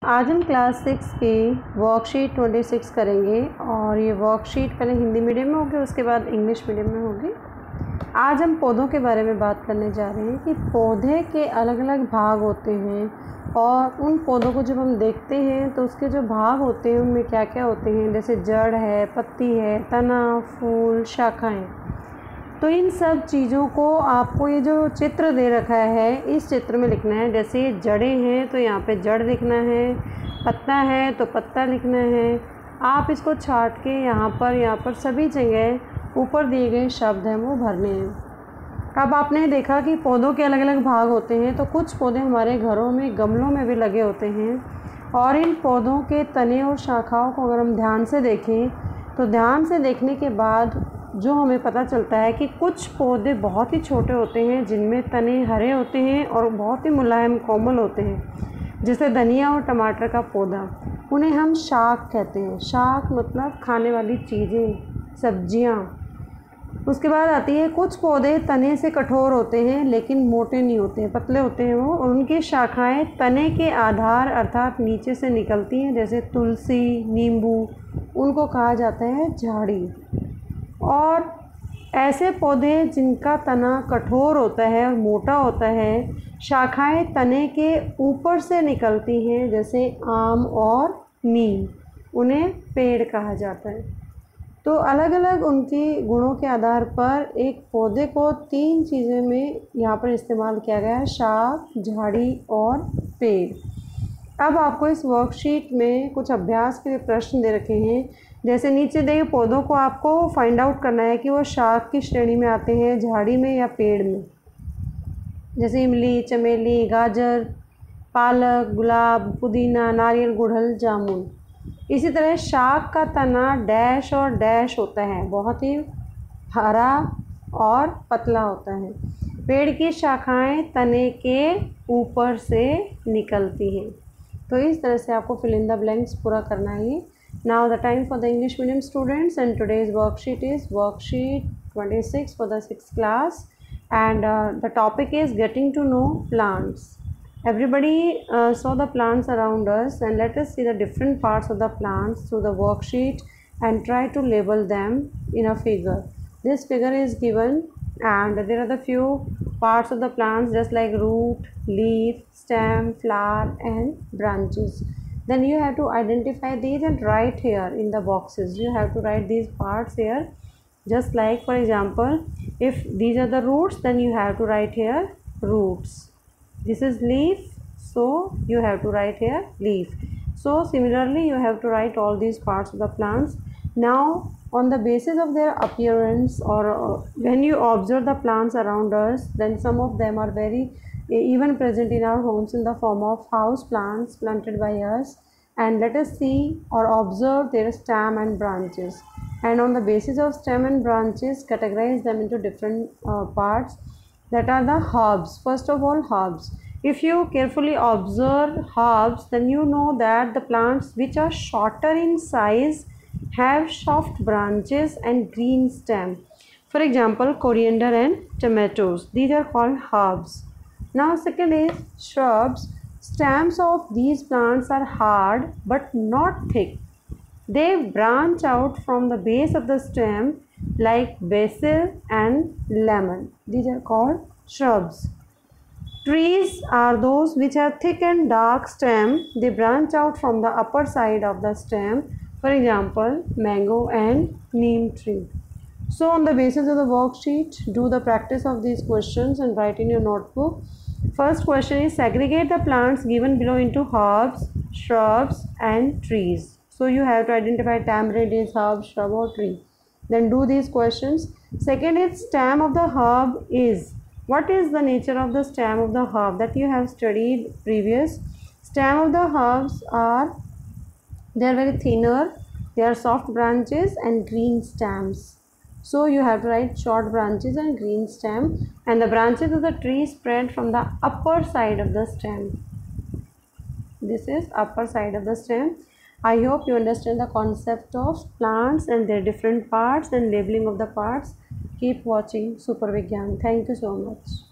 आज हम क्लास 6 की वर्कशीट 26 करेंगे और ये वर्कशीट पहले हिंदी मीडियम में होगी, उसके बाद इंग्लिश मीडियम में होगी। आज हम पौधों के बारे में बात करने जा रहे हैं कि पौधे के अलग अलग भाग होते हैं और उन पौधों को जब हम देखते हैं तो उसके जो भाग होते हैं उनमें क्या क्या होते हैं, जैसे जड़ है, पत्ती है, तना, फूल, शाखाएँ। तो इन सब चीज़ों को आपको ये जो चित्र दे रखा है इस चित्र में लिखना है। जैसे ये जड़ें हैं तो यहाँ पे जड़ लिखना है, पत्ता है तो पत्ता लिखना है। आप इसको छाट के यहाँ पर सभी जगह ऊपर दिए गए शब्द हैं वो भरने हैं। अब आपने देखा कि पौधों के अलग अलग भाग होते हैं, तो कुछ पौधे हमारे घरों में गमलों में भी लगे होते हैं और इन पौधों के तने और शाखाओं को अगर हम ध्यान से देखें तो ध्यान से देखने के बाद जो हमें पता चलता है कि कुछ पौधे बहुत ही छोटे होते हैं जिनमें तने हरे होते हैं और बहुत ही मुलायम कोमल होते हैं, जैसे धनिया और टमाटर का पौधा। उन्हें हम शाक कहते हैं। शाक मतलब खाने वाली चीज़ें, सब्जियां। उसके बाद आती है कुछ पौधे तने से कठोर होते हैं लेकिन मोटे नहीं होते हैं, पतले होते हैं वो, और उनकी शाखाएं तने के आधार अर्थात नीचे से निकलती हैं, जैसे तुलसी, नींबू। उनको कहा जाता है झाड़ी। और ऐसे पौधे जिनका तना कठोर होता है और मोटा होता है, शाखाएं तने के ऊपर से निकलती हैं, जैसे आम और नीम, उन्हें पेड़ कहा जाता है। तो अलग अलग उनकी गुणों के आधार पर एक पौधे को 3 चीज़ें में यहाँ पर इस्तेमाल किया गया है: शाख, झाड़ी और पेड़। अब आपको इस वर्कशीट में कुछ अभ्यास के लिए प्रश्न दे रखे हैं। जैसे नीचे दिए पौधों को आपको फाइंड आउट करना है कि वो शाख की श्रेणी में आते हैं, झाड़ी में या पेड़ में। जैसे इमली, चमेली, गाजर, पालक, गुलाब, पुदीना, नारियल, गुड़हल, जामुन। इसी तरह शाख का तना डैश और डैश होता है, बहुत ही हरा और पतला होता है। पेड़ की शाखाएं तने के ऊपर से निकलती हैं। तो इस तरह से आपको फिल इन द ब्लैंक्स पूरा करना है। Now the time for the English medium students, and today's worksheet is worksheet 26 for the 6th class, and the topic is getting to know plants. Everybody saw the plants around us, and let us see the different parts of the plants through the worksheet and try to label them in a figure. This figure is given and there are the few parts of the plants just like root, leaf, stem, flower and branches. Then you have to identify these and write here in the boxes. You have to write these parts here, just like for example, if these are the roots, then you have to write here roots. This is leaf, so you have to write here leaf. So similarly you have to write all these parts of the plants. Now on the basis of their appearance, or when you observe the plants around us, then some of them are very even present in our homes in the form of house plants planted by us, and let us see or observe their stem and branches, and on the basis of stem and branches categorize them into different parts that are the herbs. First of all, herbs. If you carefully observe herbs, then you know that the plants which are shorter in size have soft branches and green stem. For example, coriander and tomatoes, these are called herbs. Now second is shrubs. Stems of these plants are hard but not thick. They branch out from the base of the stem like basil and lemon. These are called shrubs. Trees are those which have thick and dark stem. They branch out from the upper side of the stem. For example, mango and neem tree. So on the basis of the worksheet, do the practice of these questions and write in your notebook. First question is segregate the plants given below into herbs, shrubs and trees. So you have to identify tamarind is herb, shrub or tree. Then do these questions. Second is stem of the herb is. What is the nature of the stem of the herb that you have studied previous? Stem of the herbs are, they are very thinner, they are soft branches and green stems. So you have to write short branches and green stem, and the branches of the tree spread from the upper side of the stem. This is upper side of the stem. I hope you understand the concept of plants and their different parts and labeling of the parts. Keep watching Super Vigyan. Thank you so much.